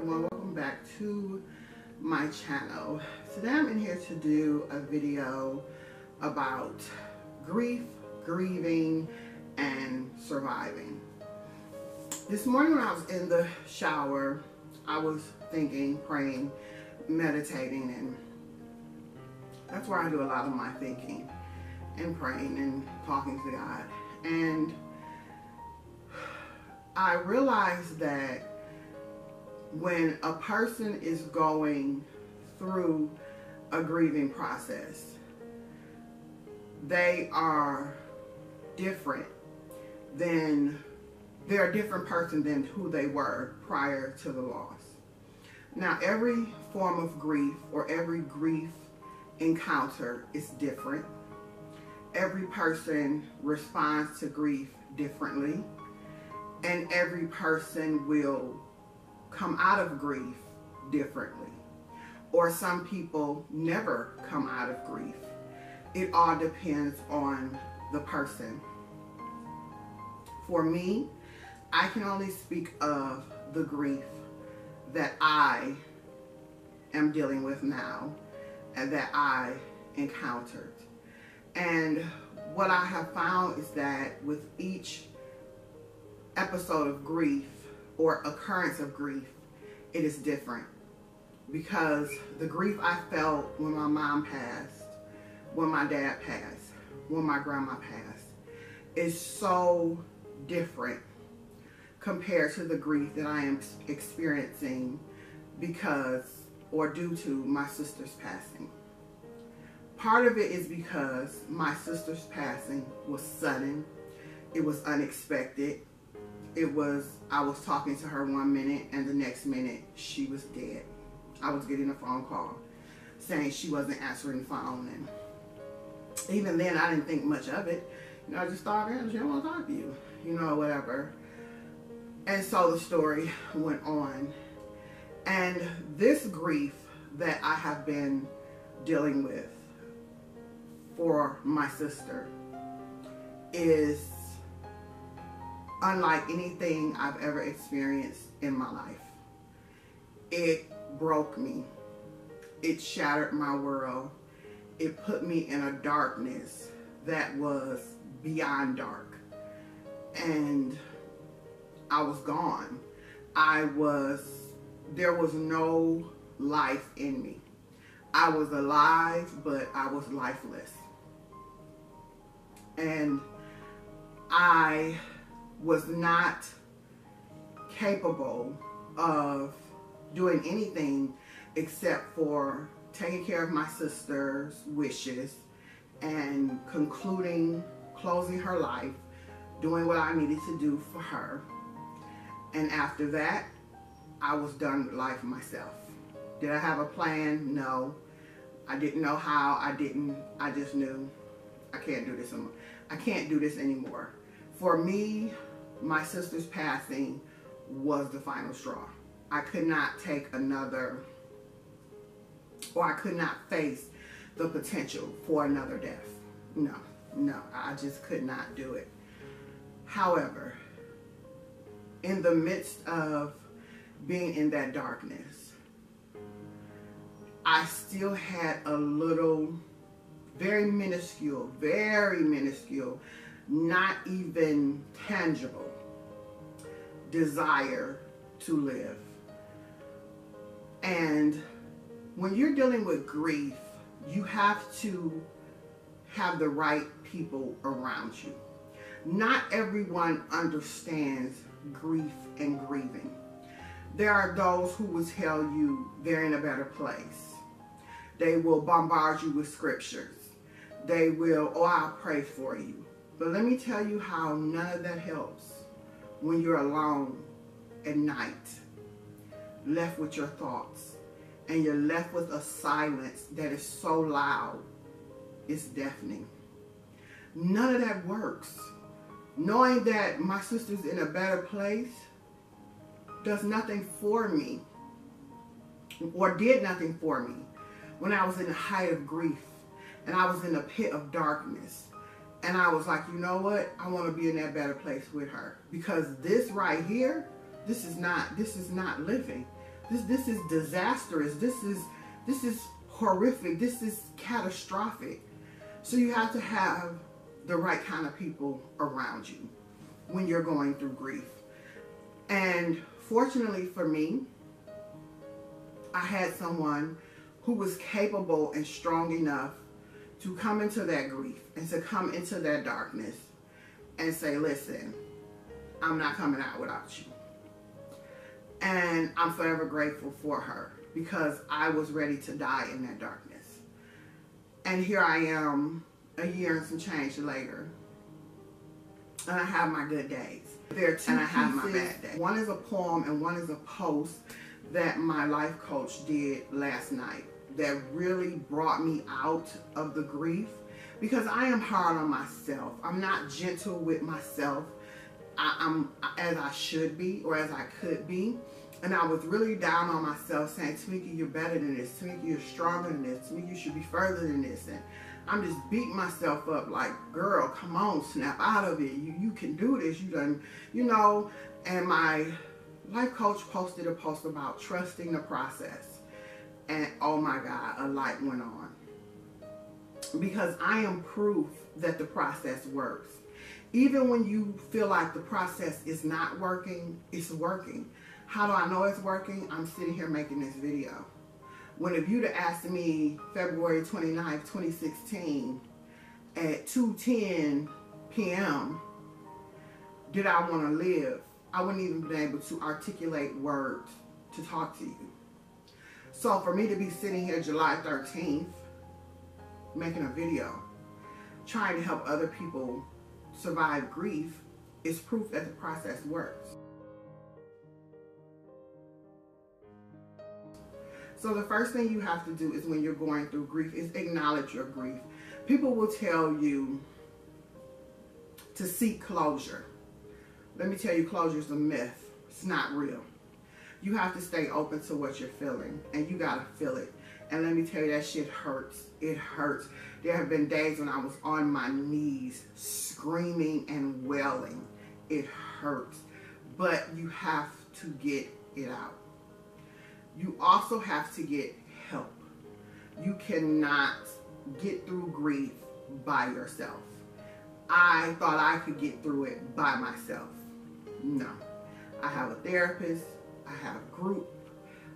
everyone, welcome back to my channel. Today I'm in here to do a video about grief, grieving, and surviving. This morning when I was in the shower, I was thinking, praying, meditating, and that's where I do a lot of my thinking and praying and talking to God. And I realized that when a person is going through a grieving process, they are different than, they're a different person than who they were prior to the loss. Now, every form of grief or every grief encounter is different. Every person responds to grief differently, and every person will come out of grief differently, or some people never come out of grief. It all depends on the person. For me, I can only speak of the grief that I am dealing with now and that I encountered. And what I have found is that with each episode of grief or occurrence of grief, it is different, because the grief I felt when my mom passed, when my dad passed, when my grandma passed, is so different compared to the grief that I am experiencing because or due to my sister's passing. Part of it is because my sister's passing was sudden. It was unexpected. I was talking to her one minute and the next minute she was dead. I was getting a phone call saying she wasn't answering the phone, and even then I didn't think much of it. You know, I just thought, she don't want to talk to you, you know, whatever. And so the story went on. And this grief that I have been dealing with for my sister is unlike anything I've ever experienced in my life. It broke me. It shattered my world. It put me in a darkness that was beyond dark. And I was gone. There was no life in me. I was alive, but I was lifeless. And I was not capable of doing anything except for taking care of my sister's wishes and closing her life, doing what I needed to do for her. And after that, I was done with life myself. Did I have a plan? No. I didn't know how. I just knew I can't do this anymore. I can't do this anymore. For me, my sister's passing was the final straw. I could not take another, or I could not face the potential for another death. No, I just could not do it. However, in the midst of being in that darkness, I still had a little, very minuscule, not even tangible desire to live. And when you're dealing with grief, you have to have the right people around you. Not everyone understands grief and grieving. There are those who will tell you they're in a better place. They will bombard you with scriptures. They will, oh, I'll pray for you. But let me tell you how none of that helps when you're alone at night, left with your thoughts, and you're left with a silence that is so loud, it's deafening. None of that works. Knowing that my sister's in a better place does nothing for me, or did nothing for me when I was in the height of grief and I was in a pit of darkness. And I was like, you know what? I want to be in that better place with her, because this right here, this is not living. This is disastrous. This is horrific. This is catastrophic. So you have to have the right kind of people around you when you're going through grief. And fortunately for me, I had someone who was capable and strong enough to come into that grief and to come into that darkness and say, listen, I'm not coming out without you. And I'm forever grateful for her, because I was ready to die in that darkness. And here I am a year and some change later, and I have my good days. There are two and I have my bad days. One is a poem and one is a post that my life coach did last night that really brought me out of the grief, because I am hard on myself. I'm not gentle with myself. I'm as I should be, or as I could be. And I was really down on myself, saying, Tamika, you're better than this. Tamika, you're stronger than this. Tamika, you should be further than this. And I'm just beating myself up like, girl, come on, snap out of it. You can do this. You done, you know. And my life coach posted a post about trusting the process. And oh my God, a light went on. Because I am proof that the process works. Even when you feel like the process is not working, it's working. How do I know it's working? I'm sitting here making this video. When if you'd have asked me February 29th, 2016 at 2:10 p.m., did I want to live? I wouldn't even been able to articulate words to talk to you. So for me to be sitting here July 13th, making a video, trying to help other people survive grief, is proof that the process works. So the first thing you have to do is, when you're going through grief, is acknowledge your grief. People will tell you to seek closure. Let me tell you, closure is a myth. It's not real. You have to stay open to what you're feeling, and you gotta feel it. And let me tell you, that shit hurts. It hurts. There have been days when I was on my knees screaming and wailing. It hurts. But you have to get it out. You also have to get help. You cannot get through grief by yourself. I thought I could get through it by myself. No. I have a therapist. I have a group.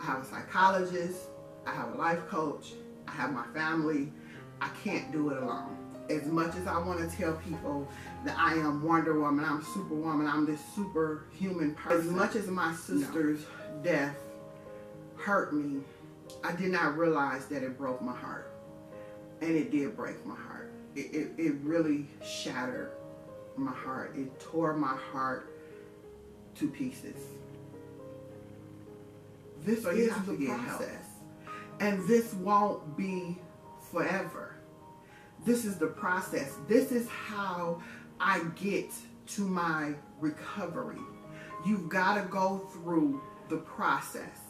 I have a psychologist. I have a life coach. I have my family. I can't do it alone. As much as I want to tell people that I am Wonder Woman, I'm Superwoman, I'm this superhuman person, as much as my sister's death hurt me, I did not realize that it broke my heart. And it did break my heart. It really shattered my heart. It tore my heart to pieces. This is the process. And this won't be forever. This is the process. This is how I get to my recovery. You've got to go through the process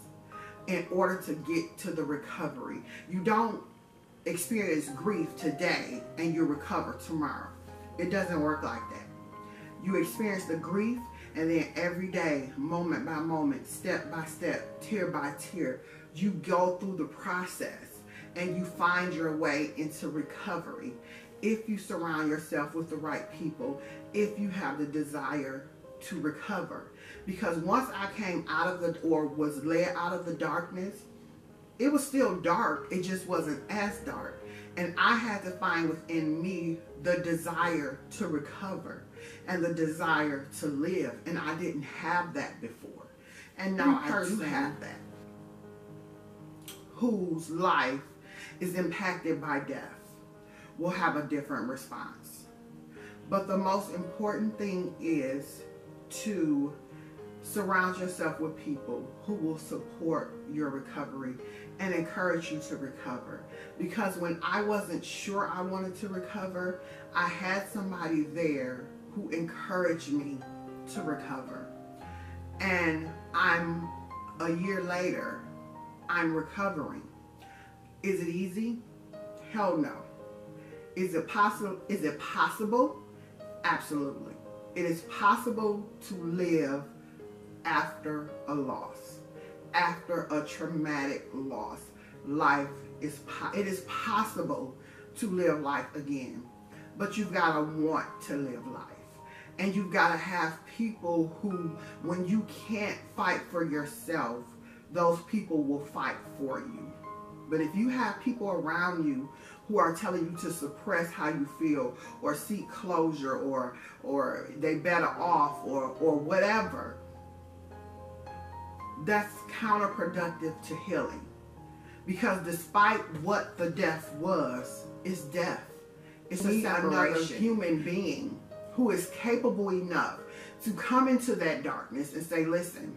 in order to get to the recovery. You don't experience grief today and you recover tomorrow. It doesn't work like that. You experience the grief, and then every day, moment by moment, step by step, tear by tear, you go through the process and you find your way into recovery. If you surround yourself with the right people, if you have the desire to recover. Because once I came out of the, or was led out of the darkness, it was still dark. It just wasn't as dark. And I had to find within me the desire to recover and the desire to live. And I didn't have that before. And now I do have that. Whose life is impacted by death will have a different response. But the most important thing is to surround yourself with people who will support your recovery and encourage you to recover. Because when I wasn't sure I wanted to recover, I had somebody there who encouraged me to recover. And I'm a year later, I'm recovering. Is it easy? Hell no. Is it possible? Is it possible? Absolutely. It is possible to live after a loss. after a traumatic loss. It is possible to live life again, but you've got to want to live life. And you've got to have people who, when you can't fight for yourself, those people will fight for you. But if you have people around you who are telling you to suppress how you feel, or seek closure, or they better off, or whatever, that's counterproductive to healing. Because despite what the death was, it's death. It's another human being who is capable enough to come into that darkness and say, listen,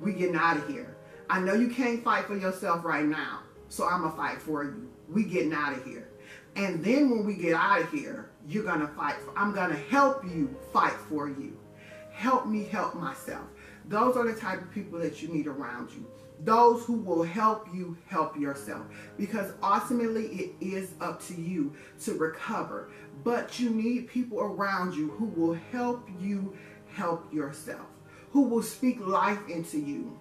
we getting out of here. I know you can't fight for yourself right now, so I'm going to fight for you. We getting out of here. And then when we get out of here, you're going to fight. I'm going to help you fight for you. Help me help myself. Those are the type of people that you need around you. Those who will help you help yourself. Because ultimately it is up to you to recover. But you need people around you who will help you help yourself. Who will speak life into you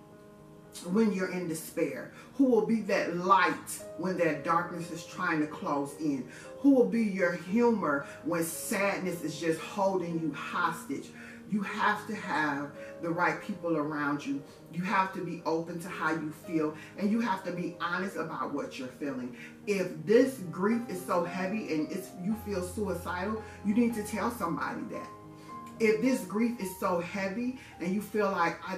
when you're in despair. Who will be that light when that darkness is trying to close in. Who will be your humor when sadness is just holding you hostage. You have to have the right people around you. You have to be open to how you feel, and you have to be honest about what you're feeling. If this grief is so heavy and you feel suicidal, you need to tell somebody that. If this grief is so heavy and you feel like I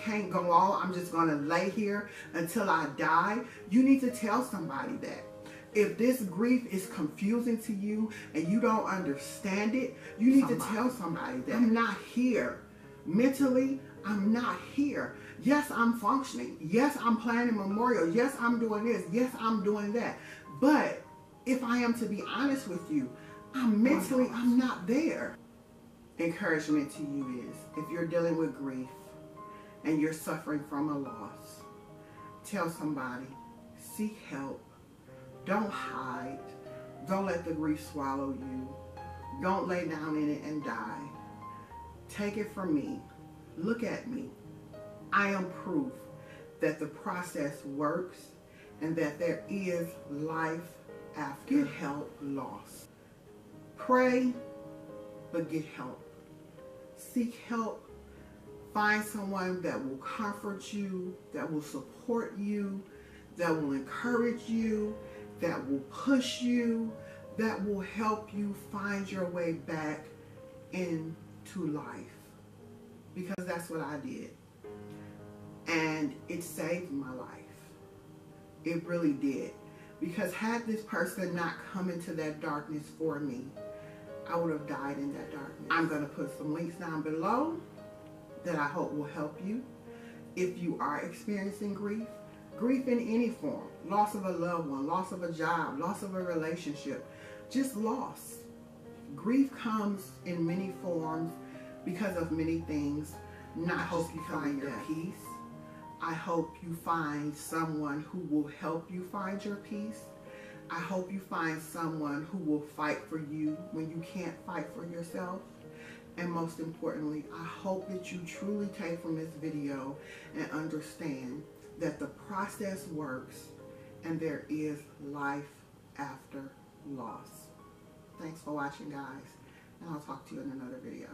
can't go on, I'm just gonna lay here until I die, you need to tell somebody that. If this grief is confusing to you and you don't understand it, you need to tell somebody that. I'm not here. Mentally, I'm not here. Yes, I'm functioning. Yes, I'm planning memorial. Yes, I'm doing this. Yes, I'm doing that. But if I am to be honest with you, I'm not there. Encouragement to you is, if you're dealing with grief and you're suffering from a loss, tell somebody, seek help. Don't hide. Don't let the grief swallow you. Don't lay down in it and die. Take it from me. Look at me. I am proof that the process works and that there is life after loss. Pray, but get help. Seek help. Find someone that will comfort you, that will support you, that will encourage you, that will push you, that will help you find your way back into life. Because that's what I did. And it saved my life. It really did. Because had this person not come into that darkness for me, I would have died in that darkness. I'm going to put some links down below that I hope will help you. If you are experiencing grief in any form, loss of a loved one, loss of a job, loss of a relationship, just loss. Grief comes in many forms because of many things. I hope you find your peace. I hope you find someone who will help you find your peace. I hope you find someone who will fight for you when you can't fight for yourself. And most importantly, I hope that you truly take from this video and understand that the process works and there is life after loss. Thanks for watching, guys, and I'll talk to you in another video.